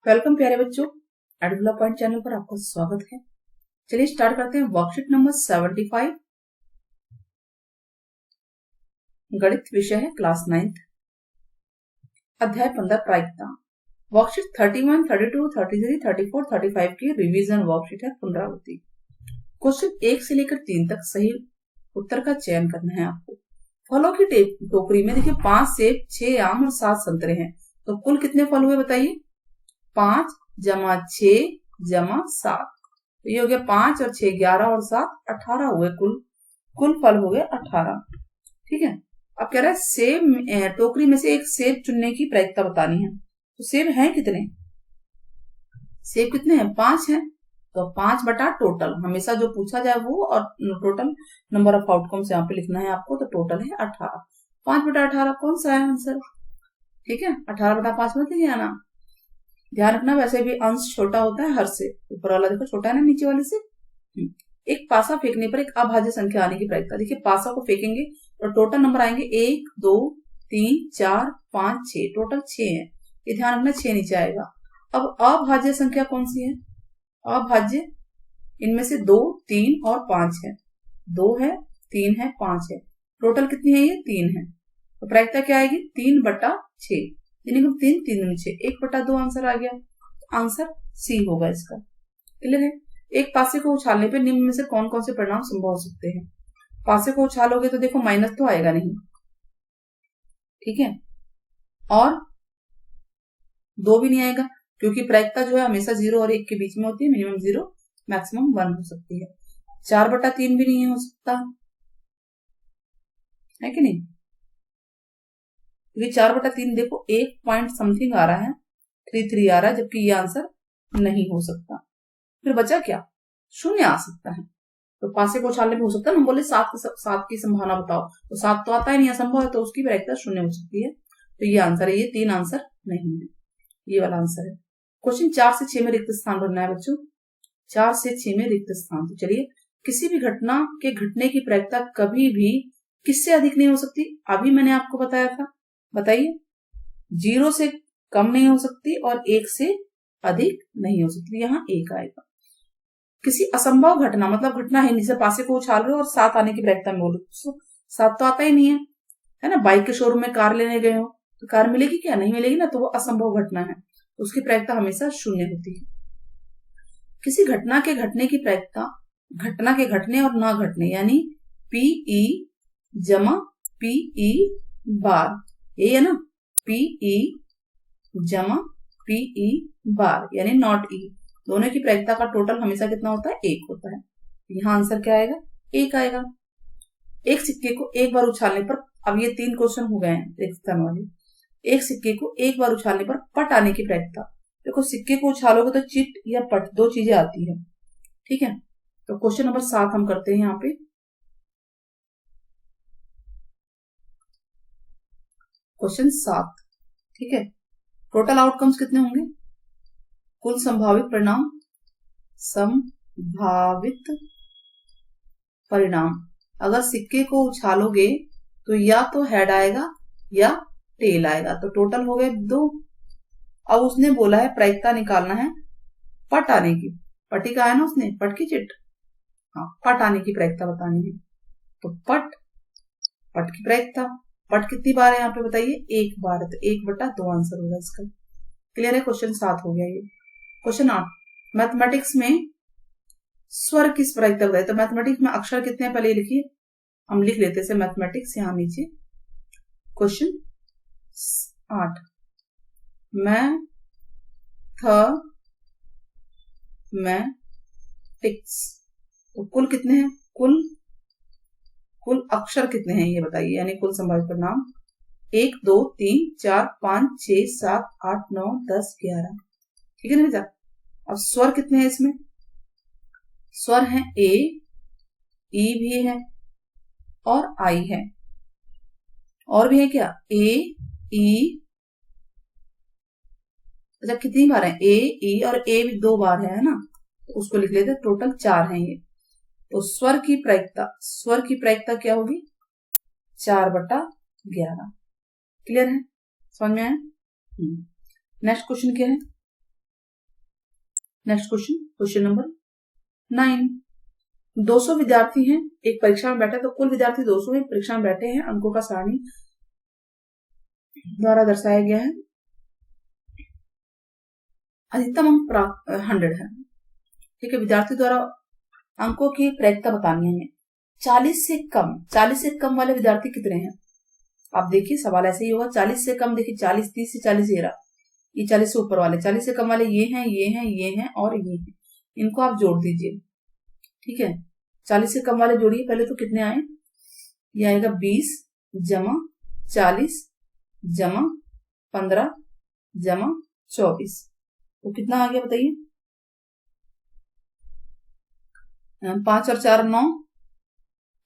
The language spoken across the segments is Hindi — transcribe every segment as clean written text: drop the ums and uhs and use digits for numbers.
वेलकम प्यारे बच्चों, एडुला पॉइंट चैनल पर आपका स्वागत है। चलिए स्टार्ट करते हैं। वर्कशीट नंबर 75 गणित विषय है क्लास 9th, अध्याय 15 प्रायिकता। वर्कशीट 31, 32, 33, 34, 35 की रिवीजन वर्कशीट है, पुनरावृत्ति। क्वेश्चन 1 से लेकर 3 तक सही उत्तर का चयन करना है आपको। फलों की टोकरी में देखिए 5 सेब, 6 आम और 7 संतरे हैं, तो कुल कितने फल हुए बताइए। 5 जमा 6 जमा 7, तो ये हो गया 5 और 6 11 और 7 18 हुए। कुल फल हो गए 18। ठीक है। अब कह रहा है सेब, टोकरी में से एक सेब चुनने की प्रायिकता बतानी है। तो सेब हैं कितने, सेब कितने हैं, 5 हैं, तो 5 बटा टोटल, हमेशा जो पूछा जाए वो, और टोटल नंबर ऑफ आउटकम्स यहाँ पे लिखना है आपको, तो टोटल है 18। 5 बटा 18 कौन सा है आंसर। ठीक है, 18 बटा 5 मत लिखिए आना, ध्यान रखना वैसे भी अंश छोटा होता है हर से, ऊपर वाला देखो छोटा है ना नीचे वाले से। एक पासा फेंकने पर एक अभाज्य संख्या आने की प्रायिकता। देखिए पासा को फेंकेंगे और टोटल नंबर आएंगे 1 2 3 4 5 6, टोटल 6 है, ये ध्यान रखना 6 नीचे आएगा। अब अभाज्य संख्या कौन सी है, अभाज्य इनमें से 2 3 और 5 है, 2 है 3 है 5 है, टोटल कितनी है ये 3 है, तो प्रायिकता क्या आएगी 3 बटा 6, 3 3 6, 1 बटा 2 आंसर आ गया। आंसर सी होगा इसका। क्लियर है। एक पासे को उछालने पे निम्न में से कौन कौन से परिणाम संभव हो सकते हैं। पासे को उछालोगे तो देखो माइनस तो आएगा नहीं, ठीक है, और 2 भी नहीं आएगा, क्योंकि प्रायिकता जो है हमेशा 0 और 1 के बीच में होती है, मिनिमम 0 मैक्सिमम 1 हो सकती है। 4 बटा 3 भी नहीं हो सकता है कि नहीं, क्योंकि 4 बटा 3 देखो 1 पॉइंट समथिंग आ रहा है, 33 आ रहा है, जबकि ये आंसर नहीं हो सकता। फिर बचा क्या, शून्य आ सकता है, तो पासे को उछालने में हो सकता है। हम बोले 7 की संभावना बताओ, तो 7 तो आता ही नहीं, असंभव है, तो उसकी प्रायिकता 0 हो सकती है, तो ये आंसर है, ये 3 आंसर नहीं है, ये वाला आंसर है। क्वेश्चन 4 से 6 में रिक्त स्थान भरना है बच्चों, 4 से 6 में रिक्त स्थान। तो चलिए, किसी भी घटना के घटने की प्रायिकता कभी भी किससे अधिक नहीं हो सकती, अभी मैंने आपको बताया था, बताइए। 0 से कम नहीं हो सकती और 1 से अधिक नहीं हो सकती, यहाँ 1 आएगा। किसी असंभव घटना, मतलब घटना है जैसे पासे को उछाल रहे हो और 7 आने की प्रायिकता में बोलो, 7 तो आता ही नहीं है ना। बाइक के शोरूम में कार लेने गए हो तो कार मिलेगी क्या, नहीं मिलेगी ना, तो वो असंभव घटना है, तो उसकी प्रायिकता हमेशा 0 होती है। किसी घटना के घटने की प्रायिकता घटना के घटने और ना घटने, यानी पीई जमा पीई बार, ये है ना, पीई जमा पीई बार यानी नॉट ई, दोनों की प्रायिकता का टोटल हमेशा कितना होता है, 1 होता है। यहाँ आंसर क्या आएगा, 1 आएगा। एक सिक्के को एक बार उछालने पर, अब ये 3 क्वेश्चन हो गए हैं रिक्त स्थान वाले। एक सिक्के को एक बार उछालने पर पट आने की प्रायिकता, देखो सिक्के को उछालोगे तो चिट या पट, 2 चीजें आती है, ठीक है। तो क्वेश्चन नंबर 7 हम करते हैं यहाँ पे। क्वेश्चन 7, ठीक है। टोटल आउटकम्स कितने होंगे, कुल संभावित परिणाम, संभावित परिणाम। अगर सिक्के को उछालोगे तो या तो हेड आएगा या टेल आएगा, तो टोटल हो गए 2। अब उसने बोला है प्रायिकता निकालना है पट आने की, पटी का है ना उसने, पट की चिट, हाँ, पट आने की प्रायिकता बतानी है। तो पट की प्रायिकता, पट कितनी बार है यहाँ पे बताइए, 1 बार है, तो 1 बटा 2 आंसर होगा इसका। क्लियर है, क्वेश्चन 7 हो गया ये। क्वेश्चन 8, मैथमेटिक्स में स्वर किस प्रायिकता बताइए। तो मैथमेटिक्स में अक्षर कितने हैं पहले लिखिए, हम लिख लेते हैं मैथमेटिक्स यहाँ नीचे। क्वेश्चन 8, मैथमेटिक्स, तो कुल कितने हैं, कुल अक्षर कितने हैं ये बताइए, यानी कुल संभावित परिणाम 1 2 3 4 5 6 7 8 9 10 11, ठीक है ना बेटा। अब स्वर कितने हैं इसमें, स्वर है ए, ई भी है और आई है, और भी है क्या, ए ई, अच्छा कितनी बार है, ए ई और ए भी 2 बार है ना, तो उसको लिख लेते, टोटल 4 है ये। तो स्वर की प्रायिकता क्या होगी, 4 बटा 11। क्लियर है, समझ में आया। नेक्स्ट क्वेश्चन क्या है, नेक्स्ट क्वेश्चन नंबर 9। 200 विद्यार्थी हैं, एक परीक्षा में बैठे, तो कुल विद्यार्थी 200 हैं, परीक्षा में बैठे हैं। अंकों का सारणी द्वारा दर्शाया गया है। अधिकतम अंक 100 है। ठीक है, विद्यार्थी द्वारा अंकों की प्रायिकता बतानी है हमें। 40 से कम वाले विद्यार्थी कितने हैं? आप देखिए सवाल ऐसे ही होगा। 40 से कम, देखिए 40, 30 से 40 ये 40 से ऊपर वाले, 40 से कम वाले ये हैं, ये हैं, ये हैं और ये हैं। इनको आप जोड़ दीजिए। ठीक है, 40 से कम वाले जोड़िए पहले। तो कितने आए? ये आएगा 20 जमा 40 जमा 15 जमा 24। तो कितना आ गया बताइए? 5 और 4 9,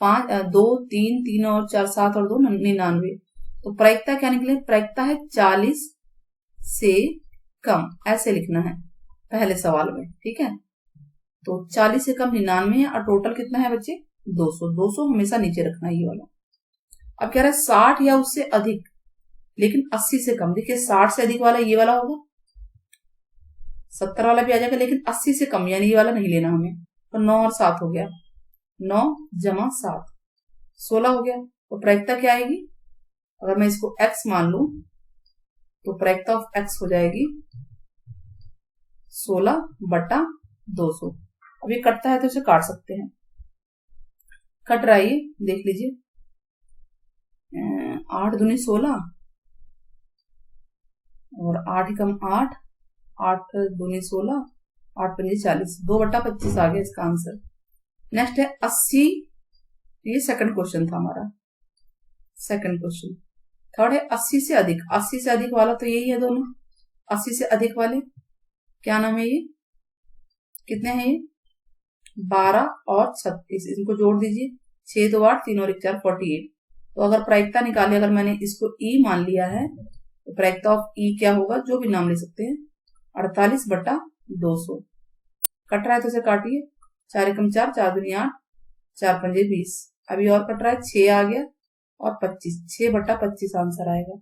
5 2 3 3 और 4 7 और 2 99। तो प्रायिकता क्या निकले? प्रायिकता है 40 से कम, ऐसे लिखना है पहले सवाल में। ठीक है, तो 40 से कम 99 है और टोटल कितना है बच्चे? 200। 200 हमेशा नीचे रखना है ये वाला। अब कह रहा है 60 या उससे अधिक लेकिन 80 से कम। देखिए 60 से अधिक वाला ये वाला होगा, 70 वाला भी आ जाएगा, लेकिन 80 से कम यानी ये वाला नहीं लेना हमें। तो 9 और 7 हो गया, 9 जमा 7 16 हो गया। तो प्रायिकता क्या आएगी? अगर मैं इसको x मान लू तो प्रायिकता ऑफ x हो जाएगी 16/200। अब ये कटता है तो इसे काट सकते हैं। कट रहा है ये, देख लीजिए। 8 दूनी 16 और 8 कम 8, 8 दूनी 16, 8 पंजे 40, 2/25 आ गया इसका आंसर। नेक्स्ट है 80। ये सेकंड क्वेश्चन था हमारा, सेकंड क्वेश्चन। थर्ड है 80 से अधिक। 80 से अधिक वाला तो यही है दोनों। 80 से अधिक वाले क्या नाम है? ये कितने हैं? ये 12 और 36। इनको जोड़ दीजिए, 6 2 8, 3 और 1 4, 48। तो अगर प्रायिकता निकाली, अगर मैंने इसको ई मान लिया है तो प्रायिकता ऑफ ई क्या होगा? जो भी नाम ले सकते हैं, 48/200। कट रहा है तो इसे काटिए। 4 एकम 4, 4 दूनी 8, 4 पंजे 20। अभी और कट रहा है, 6 आ गया और 25, 6/25 आंसर आएगा।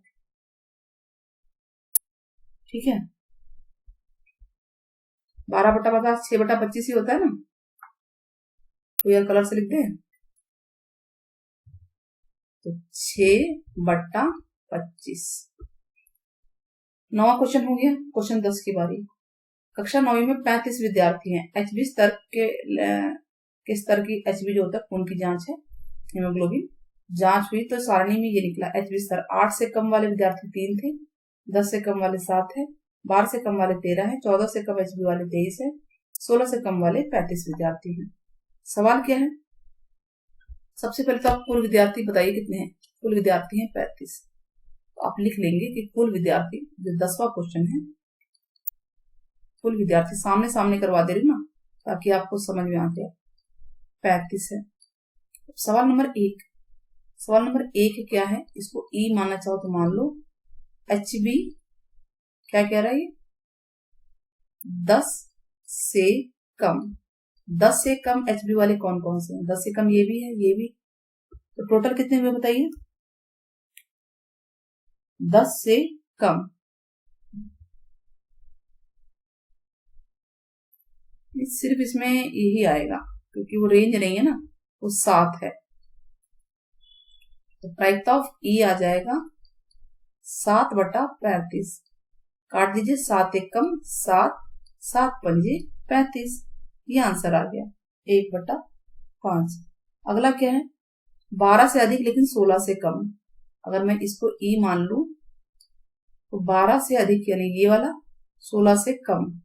ठीक है, 12/50 6/25 ही होता है ना। तो यार कलर से लिख दे, तो 6/25। 9वां क्वेश्चन हो गया। क्वेश्चन 10 की बारी। कक्षा 9वीं में 35 विद्यार्थी हैं। एचबी स्तर के स्तर की, एचबी जो होता है खून की जांच है, हीमोग्लोबिन जांच हुई तो सारणी में ये निकला। एचबी स्तर 8 से कम वाले विद्यार्थी 3 थे, 10 से कम वाले 7 है, 12 से कम वाले 13 है, 14 से कम एचबी वाले 23 है, 16 से कम वाले 35 विद्यार्थी हैं। सवाल क्या है? सबसे पहले तो आप कुल विद्यार्थी बताइए कितने हैं? कुल विद्यार्थी हैं 35। तो आप लिख लेंगे कि कुल विद्यार्थी, जो 10वां क्वेश्चन है, कुल विद्यार्थी सामने सामने करवा दे रही ना ताकि आपको समझ में आ जाए। 35 है। सवाल नंबर 1। सवाल नंबर 1 क्या है? इसको ई मानना चाहो तो मान लो। एचबी क्या कह रहा है? ये 10 से कम। 10 से कम एचबी वाले कौन कौन से हैं? 10 से कम ये भी है, ये भी। तो टोटल कितने हुए बताइए? 10 से कम। सिर्फ इसमें यही आएगा क्योंकि वो रेंज नहीं है ना, वो 7 है। तो प्रायिकता ऑफ ई आ जाएगा 7/35। काट दीजिए, 7 एकम 7, 7 पंजे 35। ये आंसर आ गया 1/5। अगला क्या है? 12 से अधिक लेकिन 16 से कम। अगर मैं इसको ई मान लू तो 12 से अधिक यानी ये वाला, 16 से कम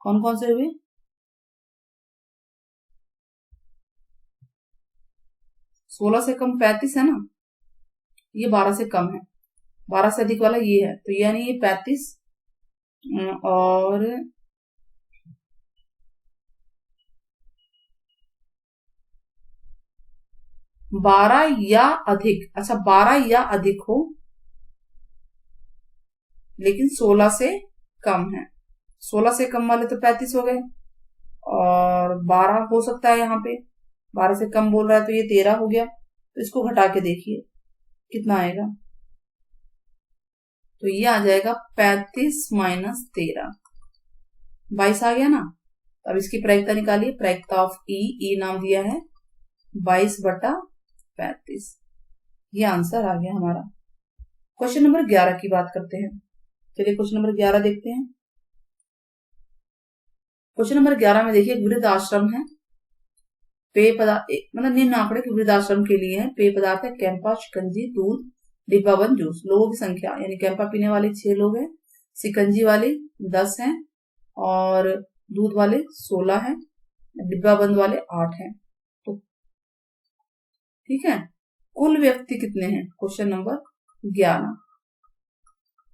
कौन कौन से हुए? 16 से कम 35 है ना, ये 12 से कम है। 12 से अधिक वाला ये है, तो यानी ये 35 और 12 या अधिक। अच्छा, 12 या अधिक हो लेकिन 16 से कम है। 16 से कम वाले तो 35 हो गए और 12 हो सकता है यहाँ पे। 12 से कम बोल रहा है तो ये 13 हो गया। तो इसको घटा के देखिए कितना आएगा। तो ये आ जाएगा 35 - 13। 22 आ गया ना। अब इसकी प्रायिकता निकालिए, प्रायिकता ऑफ ई नाम दिया है 22/35। ये आंसर आ गया हमारा। क्वेश्चन नंबर 11 की बात करते हैं। चलिए क्वेश्चन नंबर 11 देखते हैं। क्वेश्चन नंबर 11 में देखिए, वृद्ध आश्रम है, पेय पदार्थ मतलब निम्न आंकड़े के वृद्ध आश्रम के लिए है। पेय पदार्थ है कैंपा, शिकंजी, दूध, डिब्बाबंद जूस। लोगों की संख्या यानी कैंपा पीने वाले 6 लोग हैं, शिकंजी वाले 10 हैं और दूध वाले 16 हैं, डिब्बाबंद वाले 8 हैं। तो ठीक है, कुल व्यक्ति कितने हैं? क्वेश्चन नंबर 11,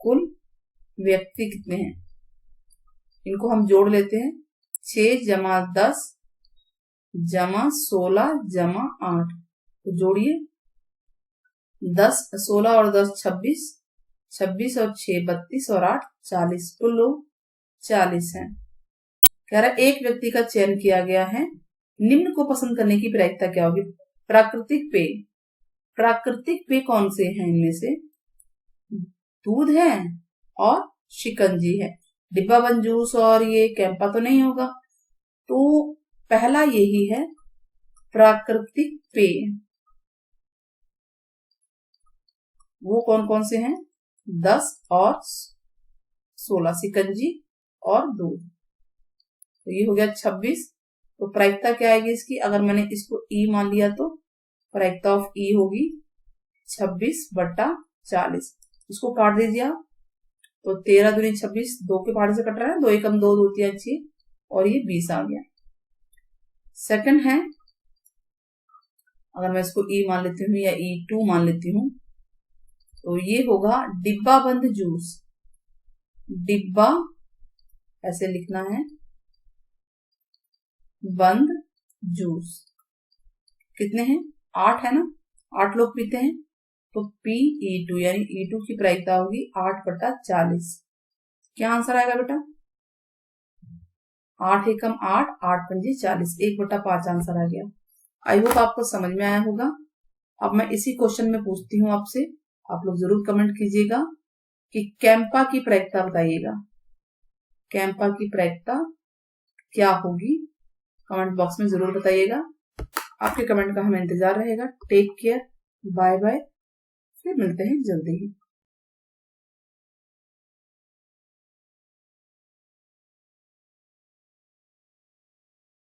कुल व्यक्ति कितने हैं? इनको हम जोड़ लेते हैं, 6 जमा 10 जमा 16 जमा 8। तो जोड़िए, 10 16 और 10 26, 26 और 6 32 और 8 40। कुल लोग 40 हैं। कह रहा है एक व्यक्ति का चयन किया गया है, निम्न को पसंद करने की प्रायिकता क्या होगी? प्राकृतिक पेय, प्राकृतिक पेय कौन से हैं? इनमें से दूध है और शिकंजी है, डिब्बाबंद जूस और ये कैंपा तो नहीं होगा। तो पहला यही है प्राकृतिक पेय। वो कौन कौन से हैं? 10 और 16, शिकंजी और दूध। तो ये हो गया 26। तो प्रायिकता क्या आएगी इसकी? अगर मैंने इसको ई मान लिया तो प्रायिकता ऑफ ई होगी 26/40। इसको काट दीजिए आप, तो 13 दूनी 26, 2 के पहाड़े से कट रहा है, 2 एकम 2, 2 3 6 और ये 20 आ गया। सेकंड है, अगर मैं इसको ई मान लेती हूँ या E2 मान लेती हूँ, तो ये होगा डिब्बा बंद जूस। डिब्बा ऐसे लिखना है, बंद जूस। कितने हैं? 8 है ना, 8 लोग पीते हैं। तो PE2 यानी E2 की प्रायिकता होगी 8/40। क्या आंसर आएगा बेटा? 8 एकम 8, 8 पंजे 40, 1/5 आंसर आ गया। आई होप आपको समझ में आया होगा। अब मैं इसी क्वेश्चन में पूछती हूँ आपसे, आप लोग जरूर कमेंट कीजिएगा कि कैंपा की प्रायिकता बताइएगा। कैंपा की प्रायिकता क्या होगी? कमेंट बॉक्स में जरूर बताइएगा। आपके कमेंट का हमें इंतजार रहेगा। टेक केयर, बाय बाय, फिर मिलते हैं जल्दी ही।